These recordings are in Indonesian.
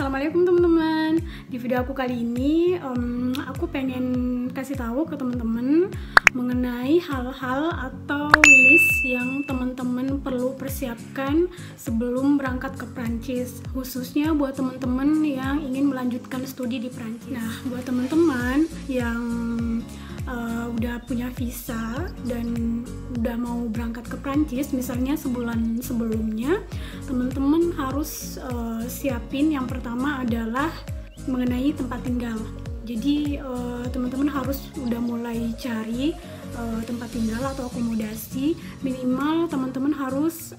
Assalamualaikum teman-teman. Di video aku kali ini aku pengen kasih tahu ke teman-teman mengenai hal-hal atau list yang teman-teman perlu persiapkan sebelum berangkat ke Prancis, khususnya buat teman-teman yang ingin melanjutkan studi di Prancis. Nah, buat teman-teman yang udah punya visa dan udah mau berangkat ke Prancis, misalnya sebulan sebelumnya, teman-teman harus siapin yang pertama adalah mengenai tempat tinggal. Jadi teman-teman harus udah mulai cari tempat tinggal atau akomodasi. Minimal teman-teman harus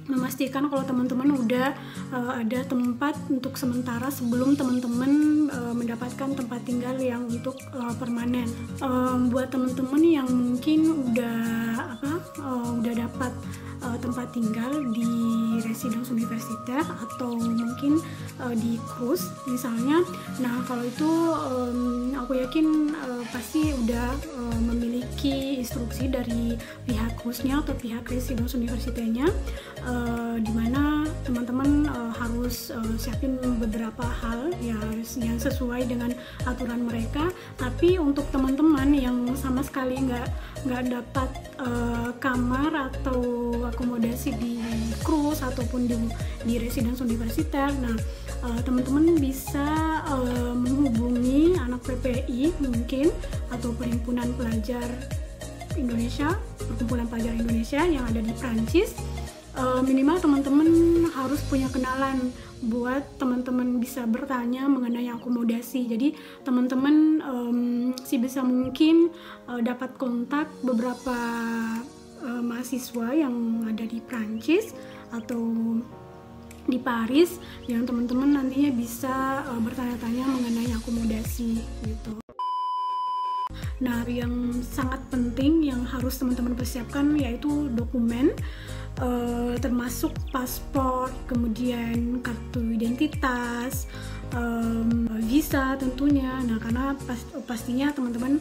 memastikan kalau teman-teman udah ada tempat untuk sementara sebelum teman-teman mendapatkan tempat tinggal yang untuk permanen. Buat teman-teman yang mungkin udah dapat tempat tinggal di residence universitas atau mungkin di cruise misalnya, nah kalau itu aku yakin pasti udah memiliki instruksi dari pihak cruise-nya atau pihak residence universitasnya, dimana teman-teman harus siapin beberapa hal ya yang sesuai dengan aturan mereka. Tapi untuk teman-teman yang sama sekali nggak dapat kamar atau akomodasi di cruise ataupun di residence universitas, nah teman-teman bisa menghubungi anak PPI mungkin atau perhimpunan pelajar Indonesia, perkumpulan pelajar Indonesia yang ada di Prancis. Minimal teman-teman harus punya kenalan buat teman-teman bisa bertanya mengenai akomodasi. Jadi teman-teman sebisa mungkin dapat kontak beberapa mahasiswa yang ada di Prancis atau di Paris yang teman-teman nantinya bisa bertanya-tanya mengenai akomodasi gitu. Nah, yang sangat penting yang harus teman-teman persiapkan yaitu dokumen, termasuk paspor, kemudian kartu identitas, visa tentunya. Nah, karena pastinya teman-teman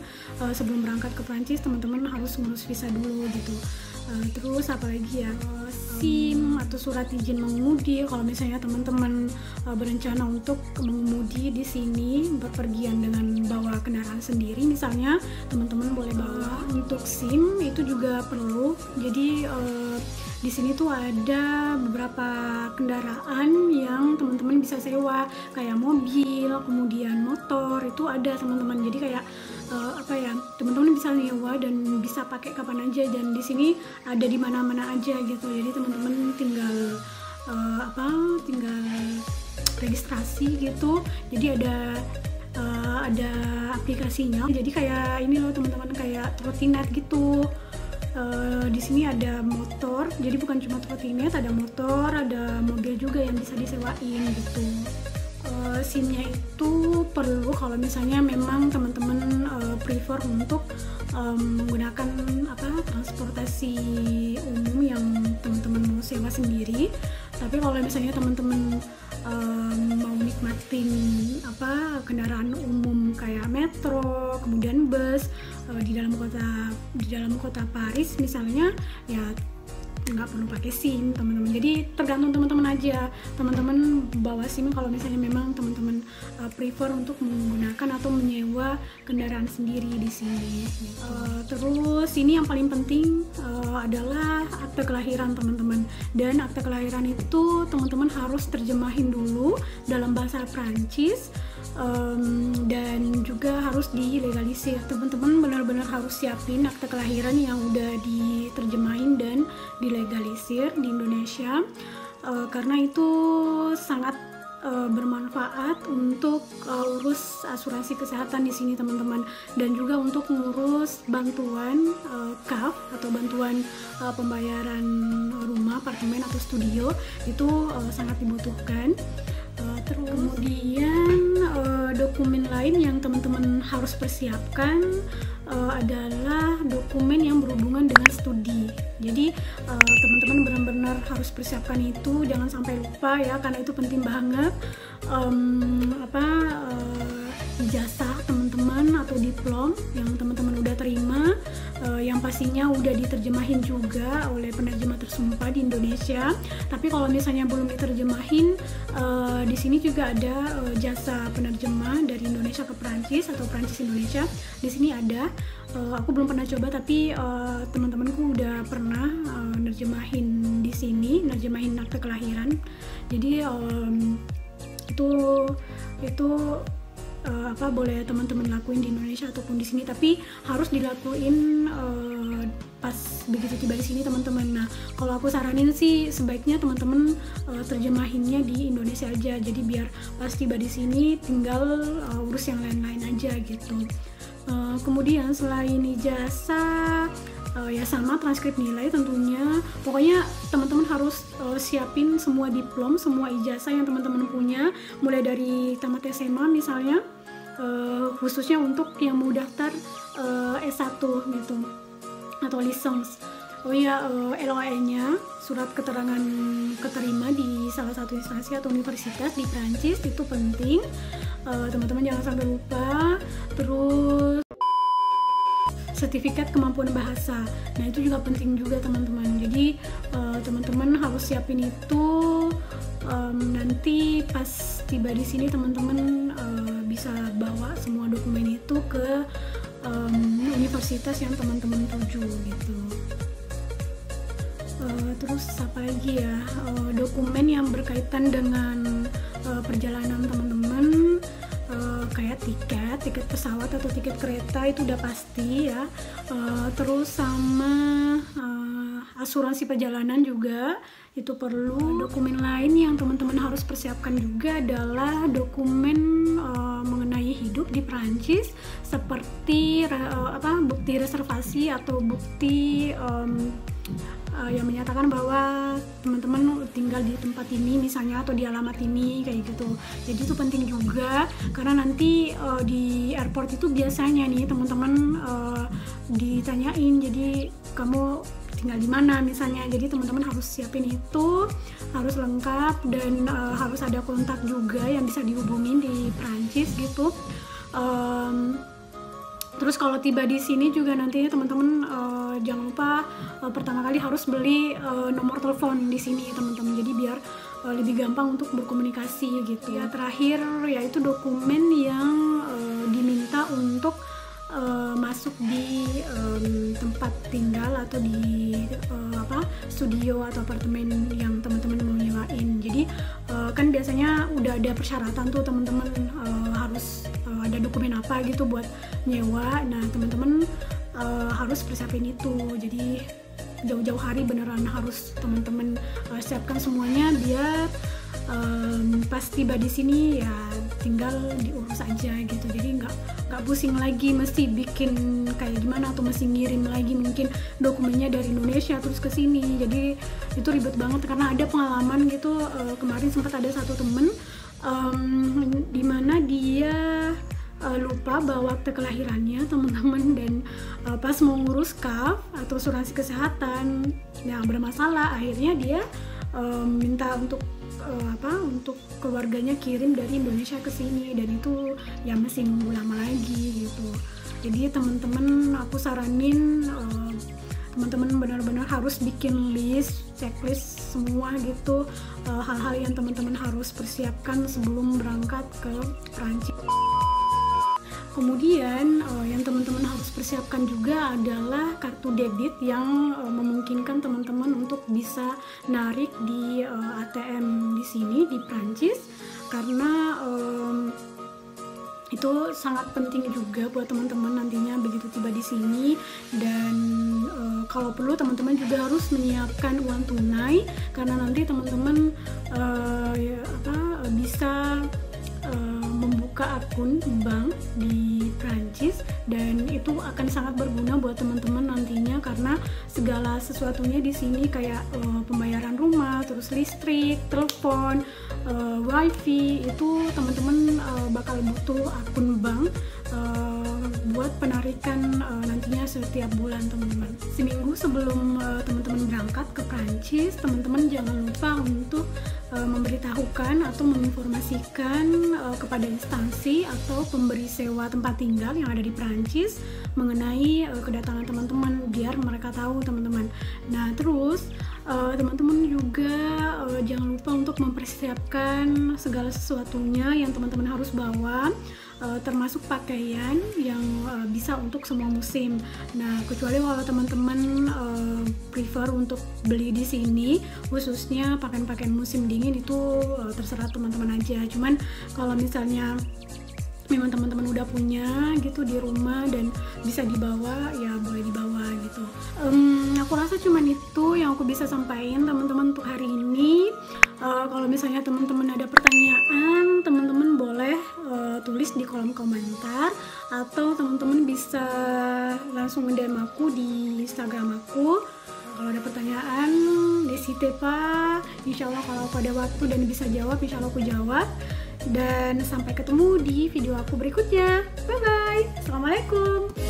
sebelum berangkat ke Prancis teman-teman harus ngurus visa dulu gitu. Terus apalagi ya, SIM atau surat izin mengemudi kalau misalnya teman-teman berencana untuk mengemudi di sini berpergian dengan bawa kendaraan sendiri, misalnya teman-teman boleh bawa. Untuk SIM itu juga perlu. Jadi di sini tuh ada beberapa kendaraan yang teman-teman bisa sewa, kayak mobil, kemudian motor, itu ada teman-teman. Jadi kayak teman-teman bisa nyewa dan bisa pakai kapan aja, dan di sini ada di mana-mana aja gitu. Jadi teman-teman tinggal registrasi gitu. Jadi ada aplikasinya. Jadi kayak ini loh teman-teman, kayak trotinet gitu. Di sini ada motor, jadi bukan cuma trotinet, ada motor, ada mobil juga yang bisa disewain gitu. SIM-nya itu perlu kalau misalnya memang teman-teman prefer untuk menggunakan transportasi umum yang teman-teman mau sewa sendiri. Tapi kalau misalnya teman-teman mau nikmatin kendaraan umum kayak metro, kemudian bus di dalam kota Paris misalnya, ya nggak perlu pakai SIM teman-teman. Jadi tergantung teman-teman aja, teman-teman bawa SIM kalau misalnya memang teman-teman prefer untuk menggunakan atau menyewa kendaraan sendiri di sini. Terus ini yang paling penting adalah akte kelahiran teman-teman. Dan akte kelahiran itu teman-teman harus terjemahin dulu dalam bahasa Prancis, dan juga harus dilegalisir. Teman-teman benar-benar harus siapin akte kelahiran yang udah diterjemahin dan dilegalisir di Indonesia, karena itu sangat bermanfaat untuk urus asuransi kesehatan di sini teman-teman, dan juga untuk ngurus bantuan KAF atau bantuan pembayaran rumah, apartemen atau studio, itu sangat dibutuhkan. Terus kemudian dokumen lain yang teman-teman harus persiapkan adalah dokumen yang berhubungan dengan studi. Jadi teman-teman benar-benar harus persiapkan itu, jangan sampai lupa ya, karena itu penting banget. Ijazah teman-teman atau diplom yang teman-teman udah terima, yang pastinya udah diterjemahin juga oleh penerjemah tersebut. sumpah di Indonesia. Tapi kalau misalnya belum diterjemahin, di sini juga ada jasa penerjemah dari Indonesia ke Prancis atau Prancis Indonesia. Di sini ada. Aku belum pernah coba, tapi teman-temanku udah pernah nerjemahin di sini, nerjemahin akte kelahiran. Jadi itu boleh teman-teman lakuin di Indonesia ataupun di sini, tapi harus dilakuin pas begitu tiba di sini teman-teman. Nah, kalau aku saranin sih sebaiknya teman-teman terjemahinnya di Indonesia aja, jadi biar pas tiba di sini tinggal urus yang lain-lain aja gitu. Kemudian selain ijazah, ya sama transkrip nilai tentunya. Pokoknya teman-teman harus siapin semua diplom, semua ijazah yang teman-teman punya, mulai dari tamat SMA misalnya, khususnya untuk yang mau daftar S1 gitu atau lisens. Oh iya, LOE-nya, surat keterangan keterima di salah satu instansi atau universitas di Prancis itu penting. Teman-teman jangan sampai lupa. Terus sertifikat kemampuan bahasa, nah itu juga penting juga teman-teman. Jadi teman-teman harus siapin itu. Nanti pas tiba di sini teman-teman bisa bawa semua dokumen itu ke universitas yang teman-teman tuju gitu. Terus apa lagi ya, dokumen yang berkaitan dengan perjalanan teman-teman, kayak tiket pesawat atau tiket kereta itu udah pasti ya. Terus sama asuransi perjalanan juga itu perlu. Dokumen lain yang teman-teman harus persiapkan juga adalah dokumen mengenai hidup di Prancis, seperti bukti reservasi atau bukti yang menyatakan bahwa teman-teman tinggal di tempat ini misalnya, atau di alamat ini kayak gitu. Jadi itu penting juga, karena nanti di airport itu biasanya nih teman-teman ditanyain, jadi kamu tinggal di mana misalnya. Jadi teman-teman harus siapin itu, harus lengkap, dan harus ada kontak juga yang bisa dihubungin di Prancis gitu. Terus kalau tiba di sini juga nantinya teman-teman jangan lupa pertama kali harus beli nomor telepon di sini teman-teman. Jadi biar lebih gampang untuk berkomunikasi gitu. Ya terakhir yaitu dokumen yang diminta untuk masuk di tempat tinggal atau di studio atau apartemen yang teman-teman mau nyewain. Jadi kan biasanya udah ada persyaratan tuh teman-teman, harus ada dokumen apa gitu buat nyewa. Nah teman-teman harus persiapin itu. Jadi jauh-jauh hari beneran harus teman-teman siapkan semuanya, biar pas tiba di sini ya tinggal diurus aja gitu. Jadi nggak pusing lagi mesti bikin kayak gimana, atau mesti ngirim lagi mungkin dokumennya dari Indonesia terus ke sini. Jadi itu ribet banget, karena ada pengalaman gitu. Kemarin sempat ada satu temen dimana dia lupa bawa akte kelahirannya teman-teman, dan pas mau ngurus KAF atau asuransi kesehatan yang bermasalah, akhirnya dia minta untuk keluarganya kirim dari Indonesia ke sini, dan itu ya masih nunggu lama lagi gitu. Jadi teman-teman aku saranin teman-teman benar-benar harus bikin list, checklist semua gitu, hal-hal yang teman-teman harus persiapkan sebelum berangkat ke Prancis. Kemudian yang teman-teman harus persiapkan juga adalah kartu debit yang memungkinkan teman-teman untuk bisa narik di ATM di sini di Prancis, karena itu sangat penting juga buat teman-teman nantinya begitu tiba di sini. Dan kalau perlu teman-teman juga harus menyiapkan uang tunai, karena nanti teman-teman bisa membuka akun bank di Prancis, dan itu akan sangat berguna buat teman-teman nantinya, karena segala sesuatunya di sini kayak pembayaran rumah, terus listrik, telepon, wifi, itu teman-teman bakal butuh akun bank buat penarikan nantinya setiap bulan teman-teman. Seminggu sebelum teman-teman berangkat ke Prancis, teman-teman jangan lupa untuk memberitahukan atau menginformasikan kepada instansi atau pemberi sewa tempat tinggal yang ada di Prancis mengenai kedatangan teman-teman, biar mereka tahu teman-teman. Nah terus Teman-teman juga jangan lupa untuk mempersiapkan segala sesuatunya yang teman-teman harus bawa, termasuk pakaian yang bisa untuk semua musim. Nah, kecuali kalau teman-teman prefer untuk beli di sini, khususnya pakaian-pakaian musim dingin itu terserah teman-teman aja. Cuman kalau misalnya memang teman-teman udah punya gitu di rumah dan bisa dibawa, ya boleh dibawa gitu. Aku rasa cuman itu yang aku bisa sampaikan teman-teman untuk hari ini. Kalau misalnya teman-teman ada pertanyaan, teman-teman boleh tulis di kolom komentar, atau teman-teman bisa langsung DM aku di Instagram aku. Kalau ada pertanyaan, n'hésitez pas. Insya Allah kalau aku ada waktu dan bisa jawab, insya Allah aku jawab. Dan sampai ketemu di video aku berikutnya. Bye bye. Assalamualaikum.